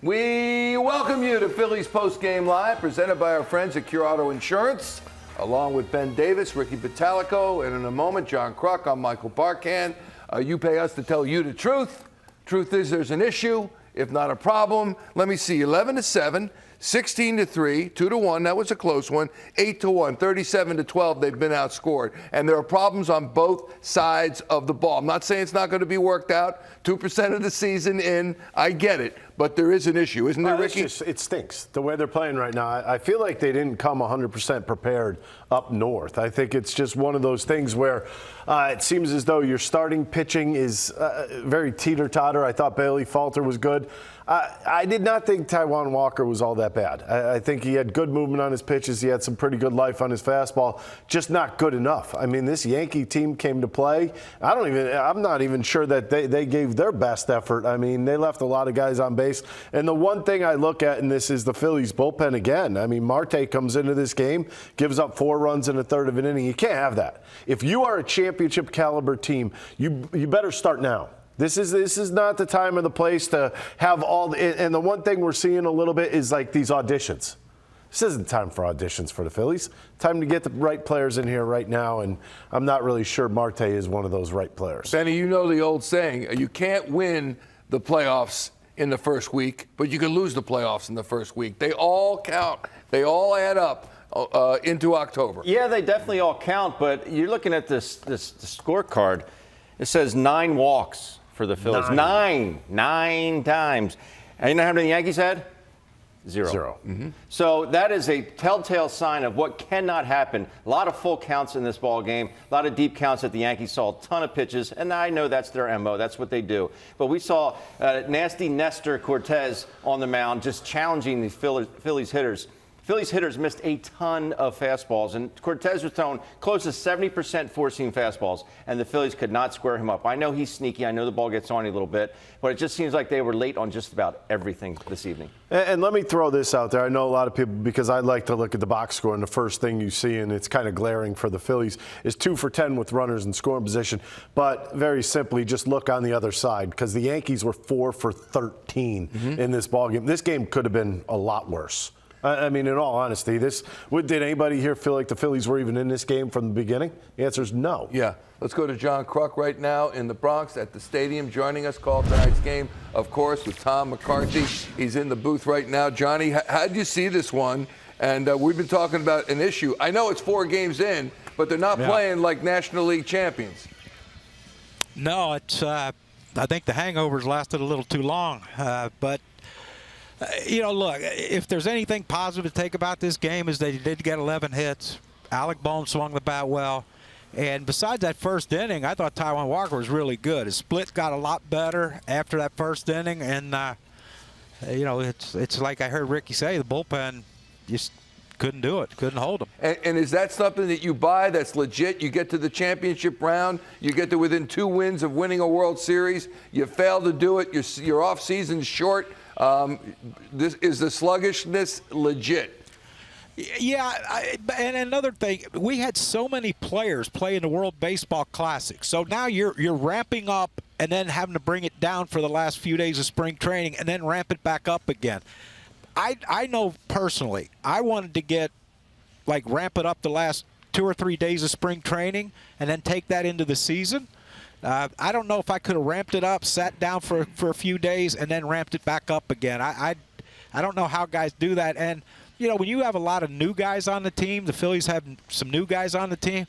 We welcome you to Phillies Post Game Live, presented by our friends at Cure Auto Insurance, along with Ben Davis, Ricky Pitalico, and in a moment, John Kruk. I'm Michael Barkan. You pay us to tell you the truth. Truth is there's an issue, if not a problem. Let me see, 11-7, 16-3, 2-1, that was a close one, 8-1, 37-12, they've been outscored. And there are problems on both sides of the ball. I'm not saying it's not going to be worked out. 2% of the season in, I get it. But there is an issue, isn't there, Ricky? It stinks, the way they're playing right now. I feel like they didn't come 100% prepared up north. I think it's just one of those things where it seems as though your starting pitching is very teeter-totter. I thought Bailey Falter was good. I did not think Taijuan Walker was all that bad. I think he had good movement on his pitches. He had some pretty good life on his fastball, just not good enough. I mean, this Yankee team came to play. I'm not even sure that they gave their best effort. I mean, they left a lot of guys on base. And the one thing I look at in this is the Phillies bullpen again. I mean, Marte comes into this game, gives up 4 runs in a third of an inning. You can't have that. If you are a championship caliber team, you better start now. This is not the time or the place to have and the one thing we're seeing a little bit is like these auditions. This isn't time for auditions for the Phillies. Time to get the right players in here right now, and I'm not really sure Marte is one of those right players. Benny, you know the old saying, you can't win the playoffs in the first week, but you can lose the playoffs in the first week. They all count. They all add up into October. Yeah, they definitely all count, but you're looking at this scorecard. It says 9 walks for the Phillies. Nine times. And you know how many the Yankees had? Zero. Mm-hmm. So that is a telltale sign of what cannot happen. A lot of full counts in this ball game, a lot of deep counts that the Yankees saw, a ton of pitches, and I know that's their MO. That's what they do. But we saw nasty Nestor Cortez on the mound just challenging the Phillies hitters. Phillies hitters missed a ton of fastballs, and Cortez was thrown close to 70% four-seam fastballs, and the Phillies could not square him up. I know he's sneaky. I know the ball gets on a little bit, but it just seems like they were late on just about everything this evening. And let me throw this out there. I know a lot of people, because I like to look at the box score, and the first thing you see, and it's kind of glaring for the Phillies, is 2 for 10 with runners in scoring position. But very simply, just look on the other side, because the Yankees were 4 for 13 in this ballgame. This game could have been a lot worse. I mean, in all honesty, did anybody here feel like the Phillies were even in this game from the beginning? The answer is no. Yeah. Let's go to John Kruk right now in the Bronx at the stadium. Joining us, call tonight's game, of course, with Tom McCarthy. He's in the booth right now. Johnny, how did you see this one? And we've been talking about an issue. I know it's 4 games in, but they're not playing like National League champions. No, it's. I think the hangovers lasted a little too long, but. Look, if there's anything positive to take about this game is they did get 11 hits. Alec Bohm swung the bat well. And besides that first inning, I thought Taijuan Walker was really good. His split got a lot better after that first inning. And, it's like I heard Ricky say, the bullpen just couldn't do it, couldn't hold them. And is that something that you buy that's legit? You get to the championship round, you get to within 2 wins of winning a World Series, you fail to do it, your off-season's short. Is the sluggishness legit? Yeah, and another thing, we had so many players play in the World Baseball Classic. So now you're ramping up and then having to bring it down for the last few days of spring training and then ramp it back up again. I know personally, I wanted to ramp it up the last 2 or 3 days of spring training and then take that into the season. I don't know if I could have ramped it up, sat down for a few days, and then ramped it back up again. I don't know how guys do that. And, when you have a lot of new guys on the team, the Phillies have some new guys on the team,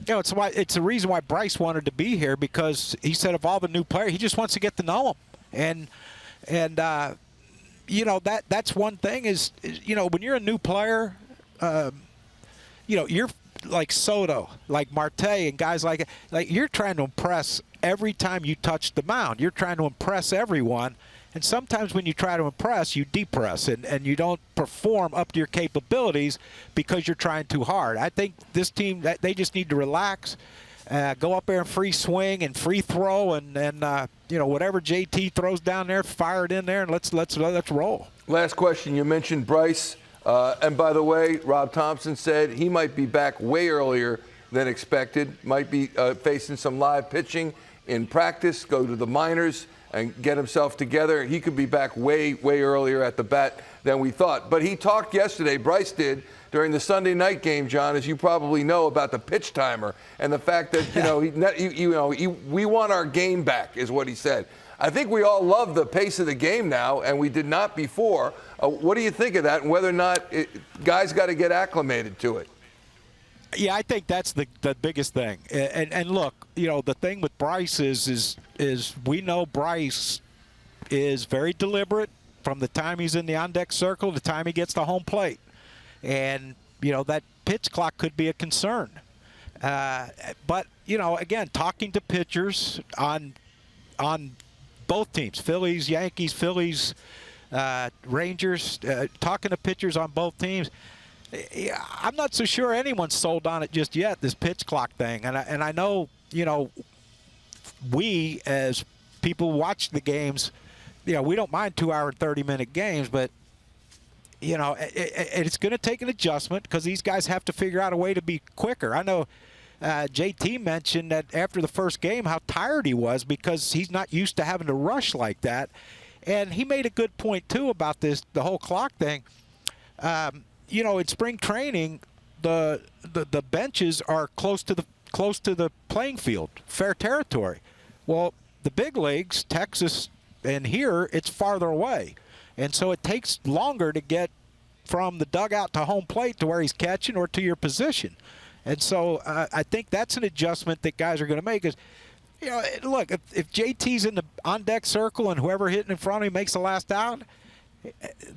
it's the reason why Bryce wanted to be here, because he said of all the new players, he just wants to get to know them. And that's one thing is, when you're a new player, you're like Soto, like Marte, and guys like you're trying to impress every time you touch the mound. You're trying to impress everyone, and sometimes when you try to impress, you depress and you don't perform up to your capabilities because you're trying too hard. I think this team, they just need to relax, go up there and free swing and free throw, and whatever JT throws down there, fire it in there, and let's roll. Last question. You mentioned Bryce. And by the way, Rob Thomson said he might be back way earlier than expected, might be facing some live pitching in practice, go to the minors. and get himself together. He could be back way earlier at the bat than we thought. But he talked yesterday, Bryce did, during the Sunday night game, John, as you probably know, about the pitch timer and the fact that we want our game back, is what he said. I think we all love the pace of the game now, and we did not before. What do you think of that, and whether or not guys got to get acclimated to it? Yeah, I think that's the biggest thing. And look, the thing with Bryce is we know Bryce is very deliberate from the time he's in the on-deck circle to the time he gets to home plate. And, that pitch clock could be a concern. But, again, talking to pitchers on both teams, Phillies, Yankees, Phillies, Rangers, talking to pitchers on both teams, I'm not so sure anyone's sold on it just yet, this pitch clock thing. And I know, we as people who watch the games, we don't mind 2-hour and 30-minute games, but it's going to take an adjustment because these guys have to figure out a way to be quicker. I know JT mentioned that after the first game how tired he was because he's not used to having to rush like that. And he made a good point, too, about the whole clock thing. In spring training, the benches are close to the playing field, fair territory. Well, the big leagues, Texas and here, it's farther away. And so it takes longer to get from the dugout to home plate to where he's catching or to your position. And so I think that's an adjustment that guys are going to make. Is, look, if JT's in the on-deck circle and whoever hitting in front of him makes the last out,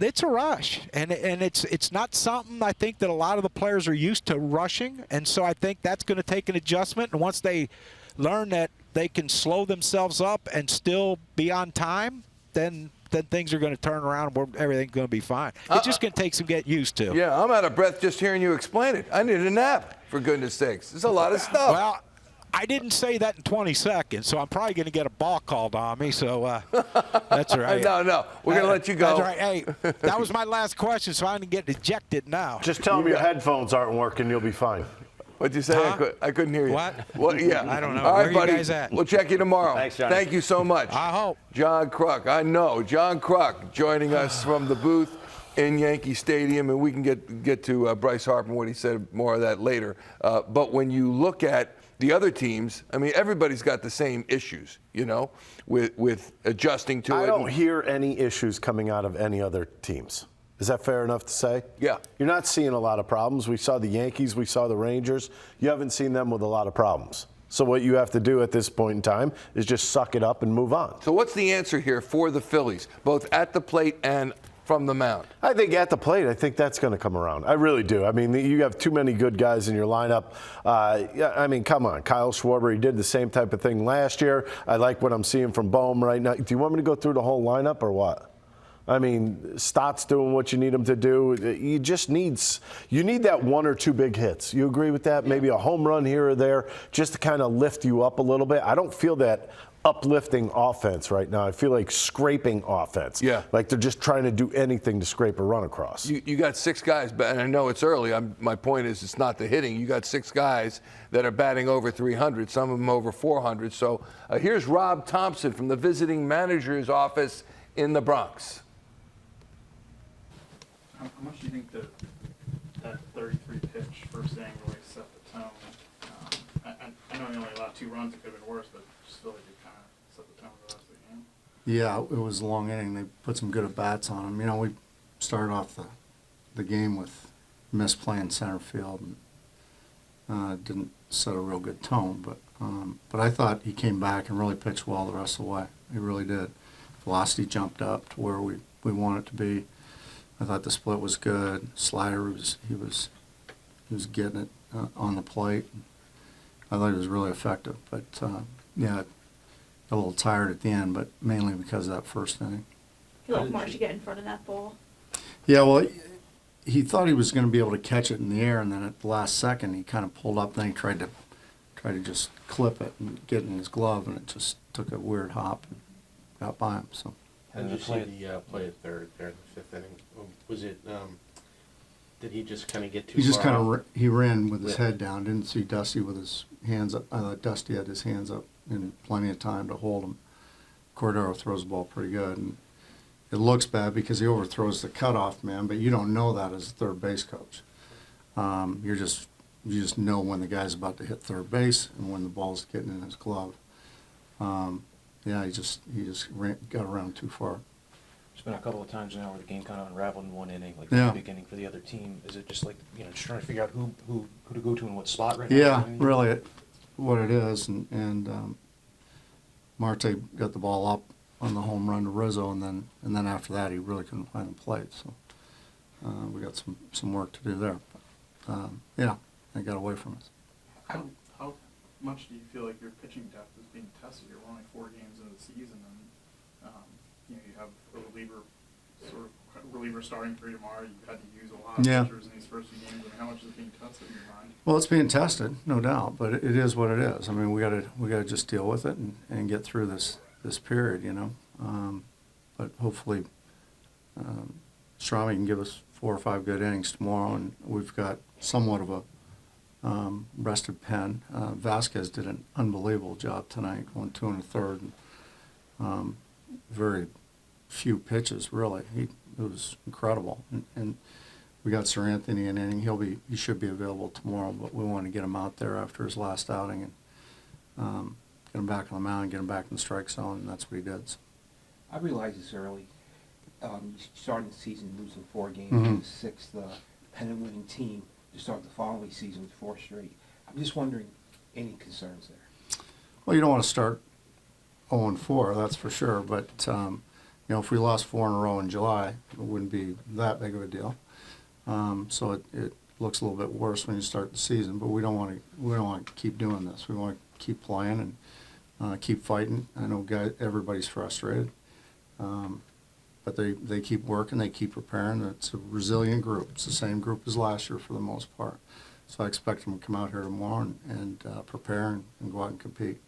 it's a rush. And it's not something I think that a lot of the players are used to rushing. And so I think that's going to take an adjustment. And once they learn that they can slow themselves up and still be on time, then things are going to turn around and everything's going to be fine. It's just going to take some getting used to. Yeah, I'm out of breath just hearing you explain it. I need a nap, for goodness sakes. There's a lot of stuff. Well, I didn't say that in 20 seconds, so I'm probably going to get a ball called on me, so that's all right. No, we're going to let you go. That's all right. Hey, that was my last question, so I'm going to get ejected now. Just tell me your headphones aren't working, you'll be fine. What'd you say? Huh? I couldn't hear you. What? Well, yeah. I don't know. All right, Where buddy. are you guys at? We'll check you tomorrow. Thanks, Johnny. Thank you so much. I hope. John Kruk. I know. John Kruk joining us from the booth in Yankee Stadium, and we can get to Bryce Harper and what he said, more of that later. But when you look at the other teams, I mean, everybody's got the same issues, with adjusting to it. I don't hear any issues coming out of any other teams. Is that fair enough to say? Yeah. You're not seeing a lot of problems. We saw the Yankees, we saw the Rangers. You haven't seen them with a lot of problems. So what you have to do at this point in time is just suck it up and move on. So what's the answer here for the Phillies, both at the plate and from the mound? I think at the plate, I think that's going to come around. I really do. I mean, you have too many good guys in your lineup. I mean, come on. Kyle Schwarber, he did the same type of thing last year. I like what I'm seeing from Bohm right now. Do you want me to go through the whole lineup or what? I mean, Stott's doing what you need him to do. You just need that one or two big hits. You agree with that? Maybe a home run here or there just to kind of lift you up a little bit. I don't feel that uplifting offense right now. I feel like scraping offense. Yeah. Like they're just trying to do anything to scrape a run across. You got 6 guys, and I know it's early. My point is it's not the hitting. You got 6 guys that are batting over 300, some of them over 400. So here's Rob Thomson from the visiting manager's office in the Bronx. How much do you think that 33 pitch first inning really set the tone? I know he only allowed 2 runs. It could have been worse, but just feel like it kind of set the tone for the rest of the game. Yeah, it was a long inning. They put some good at-bats on him. We started off the game with missed play in center field and didn't set a real good tone. But I thought he came back and really pitched well the rest of the way. He really did. Velocity jumped up to where we want it to be. I thought the split was good. Slider he was getting it on the plate. I thought he was really effective. But yeah, a little tired at the end, but mainly because of that first inning. How much did you get in front of that ball? Yeah, well, he thought he was going to be able to catch it in the air, and then at the last second he kind of pulled up. Then he tried to just clip it and get it in his glove, and it just took a weird hop and got by him. So. How did you see the play at third there in the 5th inning? Was it, did he just kind of get too far? He just kind of he ran with his head down. Didn't see Dusty with his hands up. Dusty had his hands up in plenty of time to hold him. Of Cordero throws the ball pretty good, and it looks bad because he overthrows the cutoff man, but you don't know that as a third base coach. You just know when the guy's about to hit third base and when the ball's getting in his glove. Yeah, he just got around too far. There's been a couple of times now where the game kind of unraveled in one inning, like Yeah. the big inning for the other team. Is it just like, just trying to figure out who to go to in what slot right Yeah, now? really, what it is, and Marte got the ball up on the home run to Rizzo, and then after that he really couldn't find the plate. So we got some work to do there. But, yeah, they got away from us. How much do you feel like your pitching depth is being tested? You're only 4 games into the season, and you have a reliever starting for you tomorrow. You've had to use a lot of pitchers in these first few games. I mean, how much is it being tested in your mind? Well, it's being tested, no doubt, but it is what it is. I mean, we gotta just deal with it and get through this period, but hopefully, Strami can give us 4 or 5 good innings tomorrow, and we've got somewhat of a rested pen. Vasquez did an unbelievable job tonight, going 2 1/3. Very few pitches, really. It was incredible, and we got Sir Anthony in inning. He should be available tomorrow, but we want to get him out there after his last outing and get him back on the mound, get him back in the strike zone, and that's what he did. So. I realize this early. You started the season losing 4 games, Mhm. the 6th pennant-winning team to start the following season with 4 straight. I'm just wondering, any concerns there? Well, you don't want to start 0-4, that's for sure. But if we lost 4 in a row in July, it wouldn't be that big of a deal. So it looks a little bit worse when you start the season. But we don't want to keep doing this. We want to keep playing and keep fighting. I know everybody's frustrated. But they keep working, they keep preparing. It's a resilient group. It's the same group as last year for the most part. So I expect them to come out here tomorrow and prepare and go out and compete.